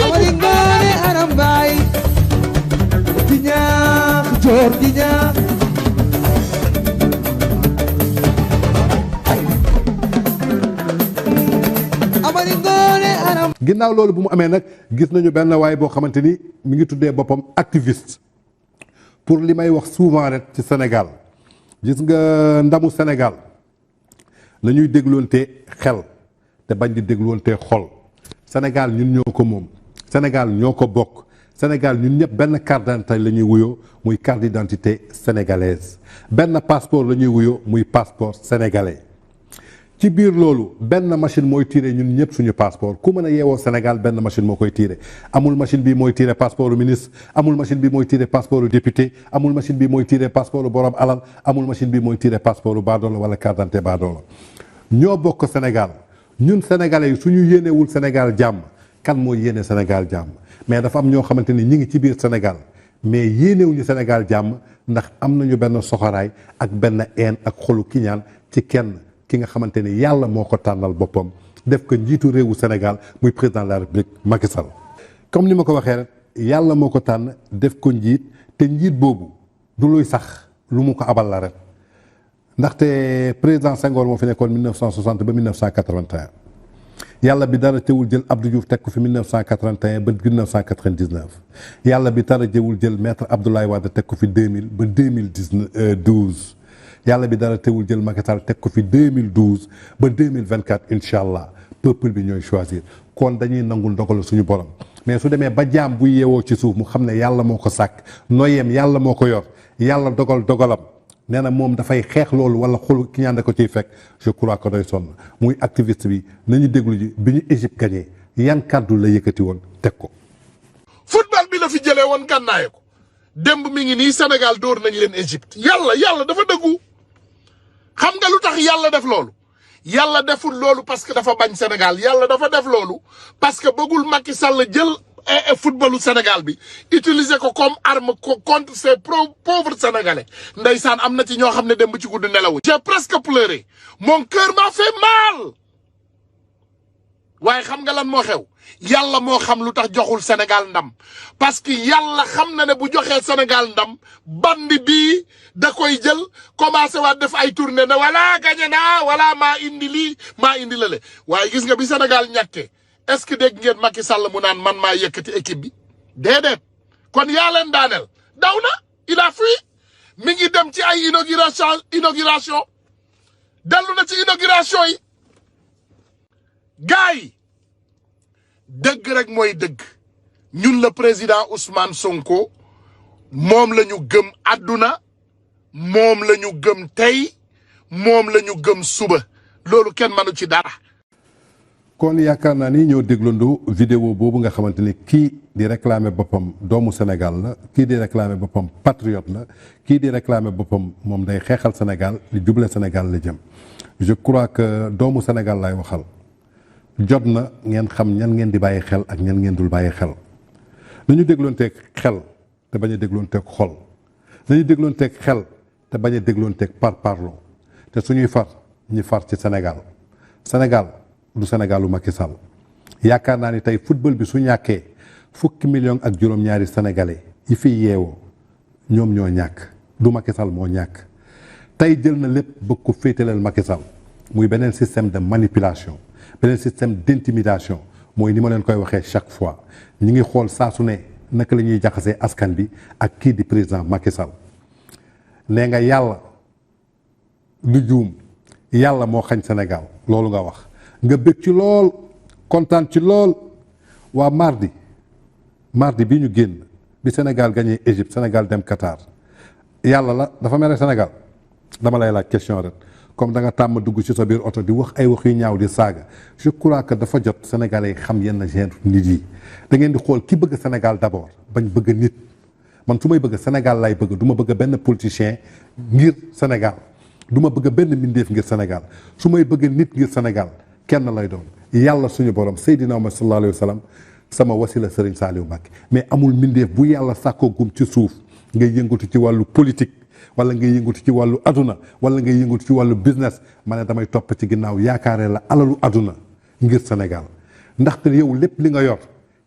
Amari Ngoone Aram Mbaay di ñaax joor di ñaax Amari Ngoone Aram. ginnaaw loolu bu mu amee nag gis nañu benn waay boo xamante ni mi ngi tuddee boppam activiste pour li may wax souvent rek ci Sénégal gis nga ndamu Sénégal la ñuy dégloonte xel te bañ di dégloonte xol Sénégal ñun ñoo ko moom Sénégal ñoo ko bokk Sénégal ñun ñëpp benn carte d'identité la ñuy wuyoo muy carte d'identité sénégalaise benn passeport la ñuy wuyoo muy passeport sénégalais. ci biir loolu benn machine mooy tiré ñun ñëpp suñu passeport ku mën a yeewoo Sénégal benn machine moo koy tiré amul machine bi mooy tiré passeport u ministre amul machine bi mooy tiré passeport u député amul machine bi mooy tiré passeport u borom alal amul machine bi mooy tiré passeport u baadoola wala carte d'identité baadoola ñoo bokk Sénégal ñun sénégalais yi suñu yéenewul Sénégal jàmm kan mooy yéene Sénégal jàmm mais dafa am ñoo xamante ni ñi ngi ci biir Sénégal mais yéenewuñu Sénégal jàmm ndax am nañu benn soxoraay ak benn een ak xolu kiñaan ci kenn ki nga xamante ni yàlla moo ko tànnal boppam def ko njiitu réewu Sénégal muy président de la République Macky Sall comme ni ma ko waxee rek yàlla moo ko tànn def ko njiit te njiit boobu du luy sax lu mu ko abal la rek ndaxte président Senghor moo fi nekkoon 1960 ba 1981 yàlla bi dara teewul jël Abdou Diouf teg ko fi 1981 ba 1999 yàlla bi dara teewul jël maître Abdoulaye Wade teg ko fi 2000 ba 2012 yàlla bi dara teewul jël Macky Sall teg ko fi 2012 ba 2024 incha allah peuple bi ñooy choisir kon dañuy nangul ndogal suñu borom mais su demee ba jaam bu yeewoo ci suuf mu xam ne yàlla moo ko sàkk noyeem yàlla moo ko yor yàlla dogalam nee na moom dafay xeex loolu wala xolu ki ñaan da ko ciy fekk je crois que doy sonn muy activiste bi nañu déglu ji bi ñu Égypte gagné yan kàddu la yëkkati woon teg ko. football bi la fi jëlee woon gànnaaye ko démb mi ngi nii Sénégal dóor nañ leen Égypte yàlla dafa dëggu. xam nga lu tax yàlla def loolu yàlla deful loolu parce que dafa bañ Sénégal yàlla dafa def loolu parce que bëggul Macky Sall jël footballu Sénégal bi utiliser ko comme arme contre ces pauvres sénégalais ndeysaan am na ci ñoo xam ne dem ba ci guddi nelawuñ. j'ai presque pleuré mon cœur m'a fait mal waaye xam nga lan moo xew yàlla moo xam lu tax joxul Sénégal ndam parce que yàlla xam na ne bu joxee Sénégal ndam bandi bii da koy jël commencé waat def ay tournée ne voilà gagné naa voilà maa indi lii maa indi lale waaye gis nga bi Sénégal ñàkkee est-ce que dégg ngeen Macky Sall mu naan man maa yëkkati équipe bi déedéet kon yaa leen daaneel daw na il a fui mi ngi dem ci ay inauguration dellu na ci inauguration yi gars yi dëgg rek mooy dëgg ñun le président Ousmane Sonko moom la ñu gëm àdduna moom la ñu gëm tey moom la ñu gëm suba loolu kenn mënu ci dara. kon yaakaar naa ni ñoo déglandu vidéo boobu nga xamante ni kii di réclamer boppam doomu Sénégal la kii di réclamer boppam patriote la kii di réclamer boppam moom day xeexal Sénégal di juble Sénégal la jëm je crois que doomu Sénégal lay waxal jot na ngeen xam ñan ngeen di bàyyi xel ak ñan ngeen dul bàyyi xel nañu dégloonteeg xel te bañ a dégloonteeg xol nañu dégloonteeg xel te bañ a dégloonteeg parlo te suñuy far ñi far ci Sénégal Sénégal du Sénégalu Macky Sall yaakaar naa ni tey football bi su ñàkkee fukki million ak juróom-ñaari sénégalais yi fi yeewoo ñoom ñoo ñàkk du Macky Sall moo ñàkk tey jël na lépp bëgg ko féetaleel Macky Sall muy beneen système de manipulation beneen système d'intimidation mooy ni ma leen koy waxee chaque fois ñi ngi xool saa su ne naka la ñuy jaxasee askan bi ak kii di président Macky Sall nee nga yàlla du juum yàlla moo xañ Sénégal loolu nga wax nga bëgg ci lool kontaan ci lool waa mardi bi ñu génn bi Sénégal gagné Égypte Sénégal dem Qatar yàlla la dafa mere Sénégal dama lay laaj question rek comme da nga tàmm dugg ci sa biir oto di wax ay wax yu ñaaw di saaga je crois que dafa jot sénégalais yi xam yenn genre nit yi da ngeen di xool ki bëgg Sénégal d'abord bañ bëgg nit man su may bëgg Sénégal lay bëgg du ma bëgg benn politicien ngir Sénégal du ma bëgg benn mbindeef ngir Sénégal su may bëgg nit ngir Sénégal kenn lay doon yàlla suñu borom Seydina Muhammad sallallahu alayhi wa sallam sama wasila Serigne Saliou Mbacké mais amul mbindeef bu yàlla sàkkoo gum ci suuf ngay yëngatu ci wàllu politique wala ngay yëngatu ci wàllu aduna wala ngay yëngatu ci wàllu business ma ne damay topp ci ginnaaw yaakaaree la alalu aduna ngir Sénégal ndaxte yow lépp li nga yor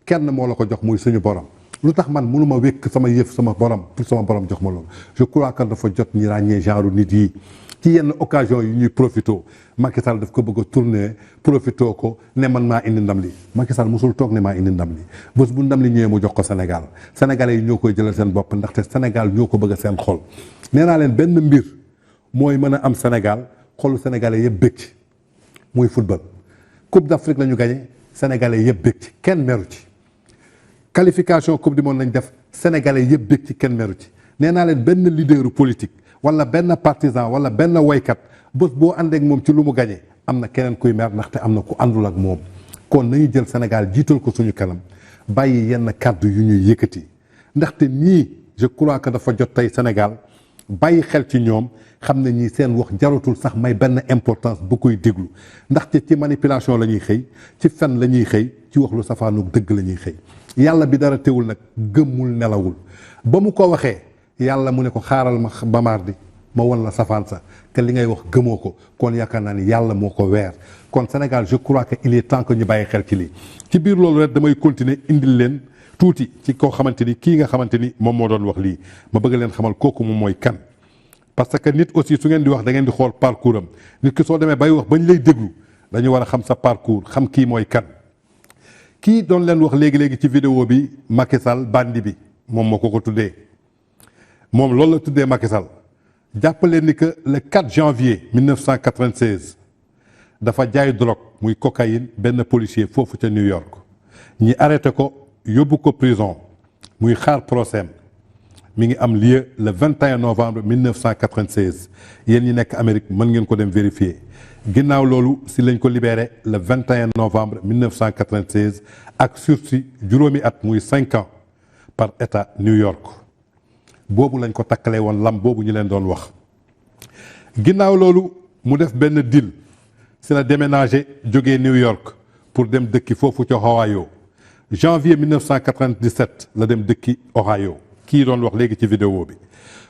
kenn moo la ko jox muy suñu borom lu tax man mënuma wékk sama yëf sama borom pour sama borom jox ma loolu je crois que dafa jot ñi ràññee genre nit yi ci yenn occasion yi ñuy profito Macky Sall daf ko bëgg a tourner profito ko ne man maa indi ndam li Macky Sall mosul toog ne maa indi ndam li bés bu ndam li ñëwee mu jox ko Sénégal sénégalais yi ñoo koy jëlal seen bopp ndaxte Sénégal ñoo ko bëgg a seen xol nee naa leen benn mbir mooy mën a am Sénégal xolu sénégalais yëpp bëgg ci muy football coupe d'Afrique la ñu gagné sénégalais yëpp bëgg ci kenn meru ci qualification coupe du monde lañ def sénégalais yëpp bëgg ci kenn meru ci nee naa leen benn leaderu politique wala benn partisan wala benn woykat bés boo àndeek moom ci lu mu gañe am na keneen kuy mer ndaxte am na ku àndul ak moom kon nañu jël Sénégal jiital ko suñu kanam bàyyi yenn kàddu yu ñuy yëkkati ndaxte nii je crois que dafa jot tey Sénégal bàyyi xel ci ñoom xam ne ñii seen wax jaratul sax may benn importance bu koy déglu ndaxte ci manipulation la ñuy xëy ci fen la ñuy xëy ci wax lu safaanu dëgg la ñuy xëy yàlla bi dara teewul nag gëmmul nelawul ba mu ko waxee yàlla mu ne ko xaaral ma ba mardi ma won la safaan sa que li ngay wax gëmoo ko kon yaakaar naa ni yàlla moo ko weer kon Sénégal je crois que il est temps que ñu bàyyi xel ci lii ci biir loolu rek damay continuer indil leen tuuti ci koo xamante ni kii nga xamante ni moom moo doon wax lii ma bëgg leen xamal kooku moom mooy kan parce que nit aussi su ngeen di wax da ngeen di xool parcours am nit ki soo demee bay wax bañ lay déglu dañu war a xam sa parcours xam kii mooy kan kii doon leen wax léegi-léegi ci vidéo bi Macky Sall bandi bi moom moo ko tuddee moom loolu la tuddee Macky Sall jàppaleen ni que le 4 janvier 1996 dafa jaay drogue muy cocaïne benn policier foofu ca New York ñi arrêté ko yóbbu ko prison muy xaar procès mi ngi am lieu le 21 novembre 1996 yéen ñi nekk Amérique mën ngeen ko dem vérifier ginnaaw loolu si lañ ko libéré le 21 novembre 1996 ak sursis juróomi at muy 5 ans par état New York boobu lañ ko takkalee woon lam boobu ñu leen doon wax ginnaaw loolu mu def benn deal si la déménagé jógee New York pour dem dëkki foofu ca Ohio janvier 1997 la dem dëkki Ohio kii doon wax léegi ci vidéo bi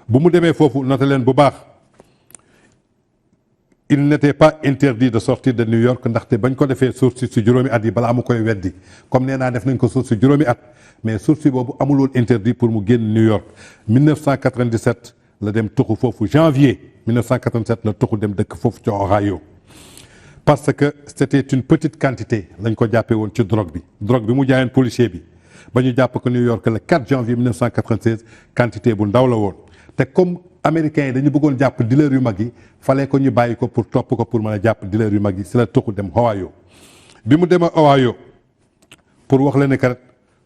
bu mu demee foofu noté leen bu baax il n'était pas interdit de sortir de New York ndaxte bañ ko defee sursis si juróomi at yi balaa mu koy weddi comme nee naa def nañ ko sursis juróomi at mais sursis boobu amul woon interdit pour mu génn New York 1997 la dem tuxu foofu janvier 1987 la tuxu dem dëkk foofu ca Ohio parce que c'était une petite quantité lañ ko jàppee woon ci drogue bi mu jaayoon policier bi ba ñu jàpp ko New York le 4 janvier 1996 quantité bu ndaw la woon te comme américains yi dañu bëggoon jàpp dealer yu mag yi fallait ko ñu bàyyi ko pour topp ko pour mën a jàpp dealer yu mag yi si la tuxu dem Ohio bi mu demee Ohio pour wax leen ne kat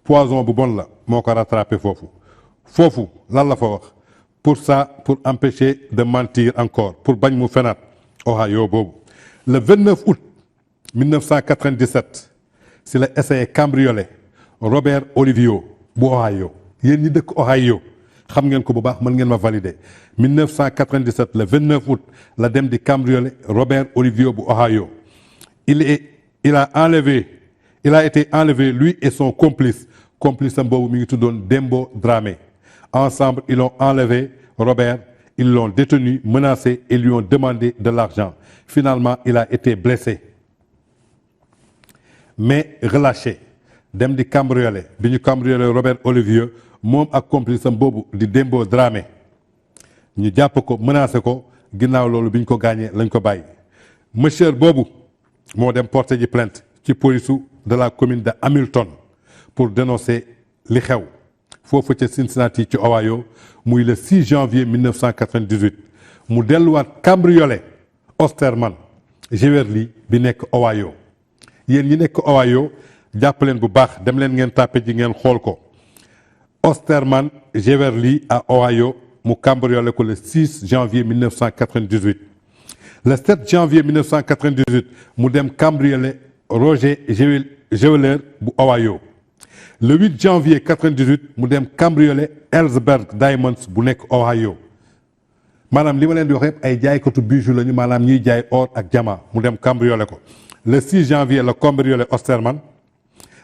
poison bu bon la moo ko rattrapé foofu lan la fa wax pour empêcher de mentir encore pour bañ mu fenaat Ohio boobu le 29 août 1997 si la essayé cambrioler Robert Olivio bu Ohio yéen ñi dëkk Ohio xam ngeen ko bu baax mën ngeen ma valider 1997 le 29 août la dem di cambrioler Robert Olivio bu Ohio il a été enlevé lui et son complice am boobu mi ngi tuddoon Dembo Dramé ensemble ils ont enlevé Robert ils l'ont détenu menacé et lui ont demandé de l'argent finalement il a été blessé mais relâché dem di cambrioler bi ñu cambrioler Robert Olivio moom ak complice am boobu di Dembo Dramé ñu jàpp ko menacé ko ginnaaw loolu bi ñu ko gaañee lañ ko bàyyi monsieur boobu moo dem porter ji plainte ci police de la commune de Hamilton pour dénoncer li xew foofu ca Cincinnati ci Ohio muy le 6 janvier 1998 mu delluwaat cambriolé Osterman Jeverly bi nekk Ohio yéen ñi nekk Ohio jàpp leen bu baax dem leen ngeen tàppe ji ngeen xool ko Osterman Jeverly à Ohio mu cambriolé ko le 6 janvier 1998 le 7 janvier 1998 mu dem cambriolé Roger Jeweler bu Ohio le 8 janvier 98 mu dem cambriolé Ellsberg Diamonds bu nekk Ohio maanaam li ma leen di wax yëpp ay jaaykatu bijou lañu maanaam ñuy jaay or ak diamant mu dem cambriolé ko le 6 janvier la cambriolé Osterman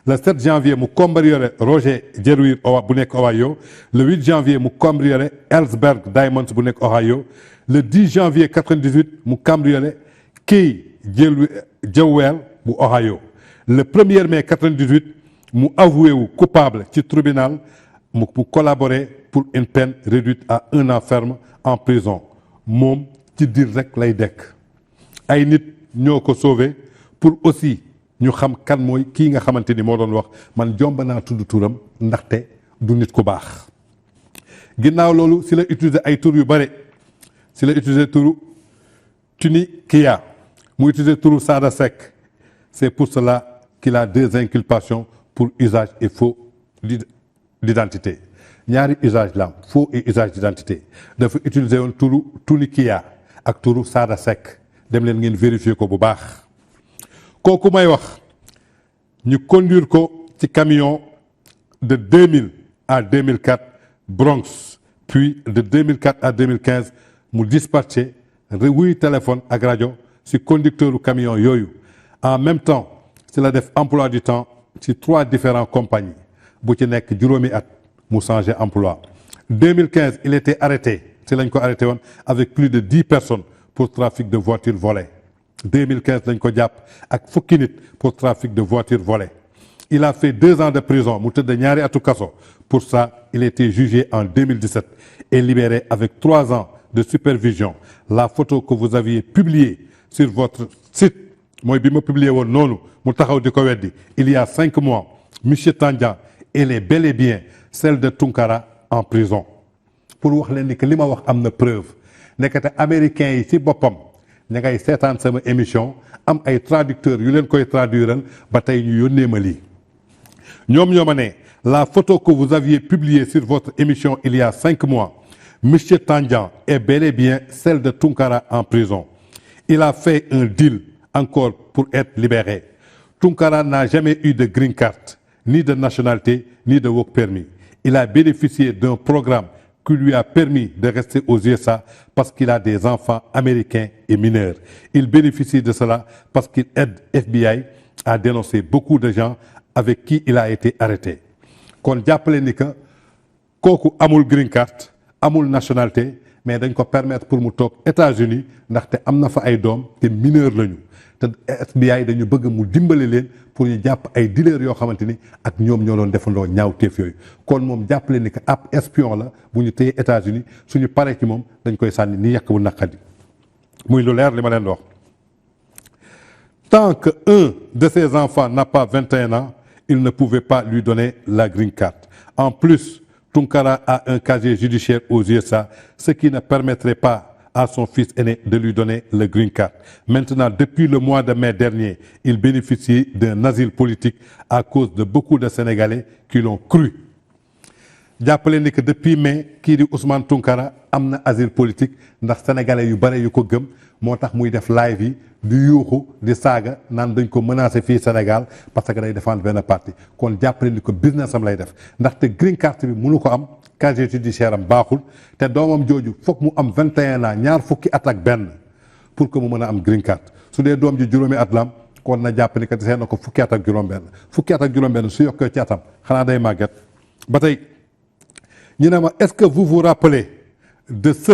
le 7 janvier mu cambriolé Roger Jeruir bu nekk Ohio le 8 janvier mu cambriolé Ellsberg Diamonds bu nekk Ohio le 10 janvier 98 mu cambriolé Kay Jewell bu Ohio le 1er mai 98 mu avoué wu coupable ci tribunal mu collaboré pour une peine réduite à 1 an ferme en prison moom ci diir rek lay dekk ay nit ñoo ko sauvé pour aussi ñu xam kan mooy kii nga xamante ni moo doon wax man jomb naa tudd turam ndaxte du nit ku baax ginnaaw loolu si la utiliser ay tur yu bare si la utiliser turu Tunikia mu utiliser turu Sada Seck c'est pour cela qu'il a 2 inculpations pour usage et faux d'identité ñaari usage la am faux et usage d'identité dafa utiliser woon turu Tunikia ak turu Sada Seck dem leen ngeen vérifier ko bu baax kooku may wax ñu conduire ko ci camion de 2000 à 2004 Bronx puis de 2004 à 2015 mu dispatché wuy téléphone ak rajo ci conducteur u camion yooyu en même temps ci la def emploi du temps ci 3 différentes compagnies bu ci nekk juróomi at mu changé emploi 2015 il était arrêté ci lañ ko arrêté woon avec plus de 10 personnes pour trafic de voitures volées 2015 lañ ko jàpp ak fukki nit pour trafic de voitures volées il a fait 2 ans de prison mu tëdd ñaari atu kaso pour ça il a été jugé en 2017 et libéré avec 3 ans de supervision la photo que vous aviez publiée sur votre site mooy bi ma publié woon noonu mu taxaw di ko weddi il y a 5 mois monsieur Tandian elle est bel et bien celle de Tunkara en prison pour wax leen ni que li ma wax am na preuve nekkate américains yi ci boppam ña ngay seetaan sama émission am ay traducteurs yu leen koy traduiral ba tey ñu yónnee ma lii ñoom ñoo ma ne la photo que vous aviez publiée sur votre émission il y a 5 mois monsieur Tandian est bel et bien celle de Tunkara en prison il a fait un deal encore pour être libéré Tunkara n'a jamais eu de green card ni de nationalité ni de work permit il a bénéficié d'un programme qui lui a permis de rester aux USA parce qu'il a des enfants américains et mineurs. Il bénéficie de cela parce qu'il aide FBI à dénoncer beaucoup de gens avec qui il a été arrêté. kon jàppale ni que kooku amul green card amul nationalité mais dañ ko permettre pour mu toog États-Unis ndaxte am na fa ay doom te mineur lañu te FBI dañu bëgg mu dimbale leen pour ñu jàpp ay dealers yoo xamante ni ak ñoom ñoo doon defandoo ñaawteef yooyu kon moom jàppale ni que ab espion la bu ñu téye États-Unis suñu paree ci moom dañ koy sànni ni yàq bu naqadi muy lu leer li ma leen wax. Tant que un de ses enfants n'a pas 21 ans il ne pouvait pas lui donner la green card. En plus, Tunkara a un casier judiciaire aux USA, ce qui ne permettrait pas à son fils aîné de lui donner le green card. Maintenant, depuis le mois de mai dernier, il bénéficie d'un asile politique à cause de beaucoup de Sénégalais qui l'ont cru. jàppale ni que depuis mai kii di Ousmane Tunkara am na asile politique ndax sénégalais yu bare yu ko gëm moo tax muy def live yi di yuuxu di saaga naan dañ ko menacé fii Sénégal parce que day défendre benn parti kon jàppale ni ko business am lay def ndaxte green card bi mënu ko am casier judiciaire am baaxul te doomam jooju foog mu am 21 ans ñaar fukki at ak benn pour que mu mën a am green card su dee doom ji juróomi at la am kon na jàpp ni que desee na ko fukki at ak juróom-benn fukki at ak juróom-benn su yokkee ci atam xanaa day màgget ba tey. ñu ne ma est-ce que vous vous rappelez de ce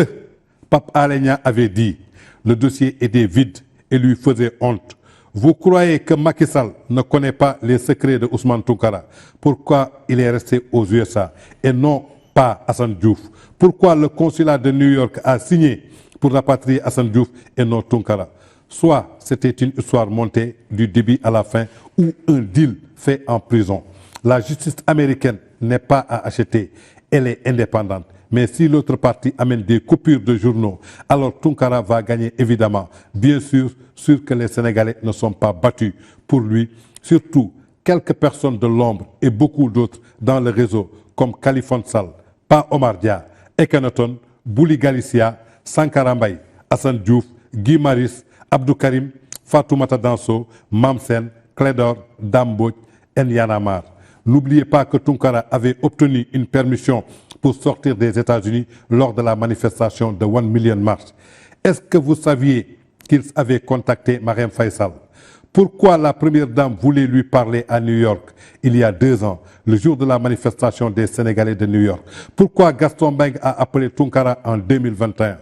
Pape Alé Niang avait dit le dossier était vide et lui faisait honte. Vous croyez que Macky Sall ne connaît pas les secrets de Ousmane Tounkara? Pourquoi il est resté aux USA et non pas Assane Diouf? Pourquoi le consulat de New York a signé pour rapatrier Assane Diouf et non Tounkara? Soit c'était une histoire montée du début à la fin ou un deal fait en prison. La justice américaine n'est pas à acheter. Elle est indépendante. Mais si l'autre partie amène des coupures de journaux, alors Tounkara va gagner évidemment. Bien sûr que les Sénégalais ne sont pas battus pour lui. Surtout quelques personnes de l'ombre et beaucoup d'autres dans le réseau comme Kaliphone Sall, Pa Omar Dia, Ekhenaton, Bouli Galicia, Sankara Mbaye, Assane Diouf, Guy Marius, Abdou Karim, Fatoumata Danso, Mamsen, Clédor, Dame Mbodj et Y'en a marre. N'oubliez pas que Tounkara avait obtenu une permission pour sortir des États-Unis lors de la manifestation de 1 Million March. Est-ce que vous saviez qu'il avait contacté Marième Faye Sall Pourquoi la première dame voulait lui parler à New York il y a 2 ans, le jour de la manifestation des Sénégalais de New York? Pourquoi Gaston Mbengue a appelé Tounkara en 2021?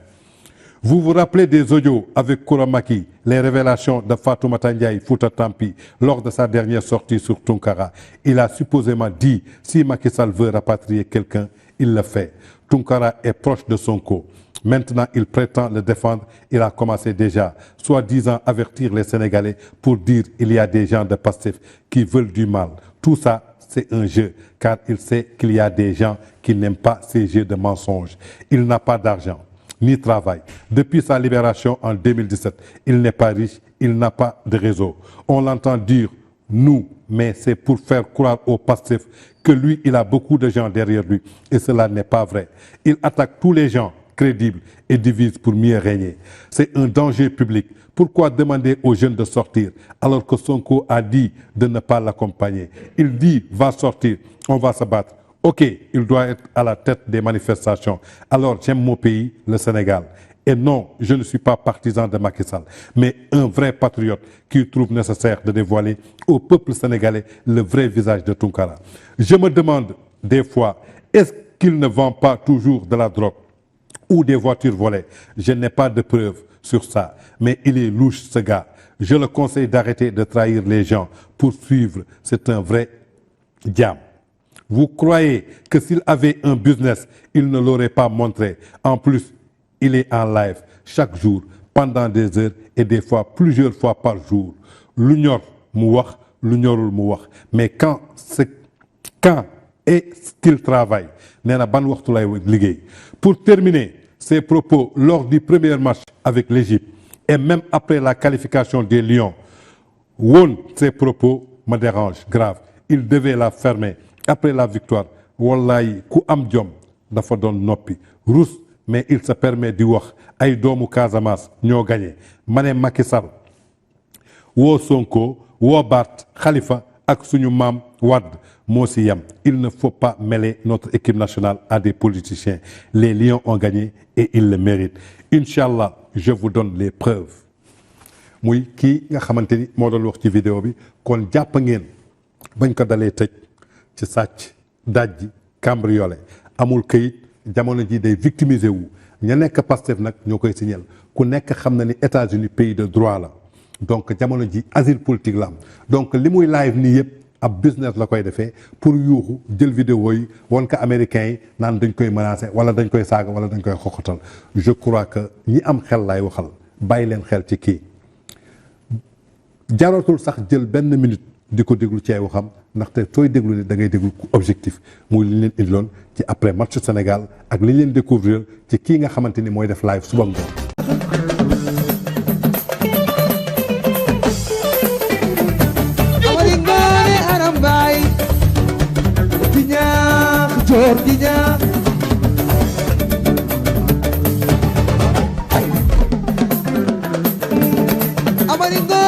Vous vous rappelez des audios avec Kouramaki, les révélations de Fatoumata Ndiaye Fouta Tampi lors de sa dernière sortie sur Tounkara? Il a supposément dit si Macky Sall veut rapatrier quelqu'un, il le fait. Tounkara est proche de Sonko. Maintenant, il prétend le défendre. Il a commencé déjà, soi-disant, avertir les Sénégalais pour dire qu'il y a des gens de Pastef qui veulent du mal. Tout ça, c'est un jeu, car il sait qu'il y a des gens qui n'aiment pas ces jeux de mensonges. Il n'a pas d'argent, ni travail. Depuis sa libération en 2017, il n'est pas riche, il n'a pas de réseau. On l'entend dire « nous », mais c'est pour faire croire au Pastef que lui, il a beaucoup de gens derrière lui. Et cela n'est pas vrai. Il attaque tous les gens crédible et divise pour mieux régner. C'est un danger public. Pourquoi demander aux jeunes de sortir alors que Sonko a dit de ne pas l'accompagner? Il dit va sortir, on va se battre. Ok, il doit être à la tête des manifestations. Alors j'aime mon pays, le Sénégal. Et non, je ne suis pas partisan de Macky Sall, mais un vrai patriote qui trouve nécessaire de dévoiler au peuple sénégalais le vrai visage de Tounkara. Je me demande des fois, est-ce qu'il ne vend pas toujours de la drogue ou des voitures volées? Je n'ai pas de preuves sur ça, mais il est louche ce gars. Je le conseille d'arrêter de trahir les gens pour suivre. C'est un vrai diable. Vous croyez que s'il avait un business, il ne l'aurait pas montré? En plus, il est en live chaque jour, pendant des heures et des fois plusieurs fois par jour. Lu ñor mu wax, lu ñorul mu wax. Mais quand est-ce qu'il travaille? Nee na ban waxtu lay liggéey. Pour terminer, ses propos lors du premier match avec l'Égypte et même après la qualification des Lions, ses propos me dérangent grave. Il devait la fermer après la victoire. Wallahi, ku am jom dafa doon noppi. Rus, mais il se permet di wax ay doomu Casamance ñoo gagné. Ma ne Macky Sall woo Sonko woo Bart Khalifa ak suñu maam Wade moo si yam. Il ne faut pas mêler notre équipe nationale à des politiciens. Les Lions ont gagné et ils le méritent. Inch'Allah, je vous donne les preuves. muy kii nga xamante ni moo doon wax ci vidéo bi kon jàpp ngeen bañ ko dalee tëj ci sàcc dajji cambriolé amul këyit jamono ji day victimiser wu ña nekk Pastef nag ñoo koy signal ku nekk xam na ni États-Unis pays de droit la donc jamono ji asile politique la am donc li muy live nii yëpp ab business la koy defee pour yuuxu jël vidéo yi won ko américains yi naan dañ koy menacer wala dañ koy saaga wala dañ koy xoxotal. Je crois que ñi am xel lay waxal bàyyi leen xel ci kii jaratul sax jël benn minute di ko déglu ci ay waxam ndaxte sooy déglu ni da ngay déglu objectif muy li leen indiloon ci après match Sénégal ak li leen découvrir ci kii nga xamante ni mooy def live suba ngoon. Amaringo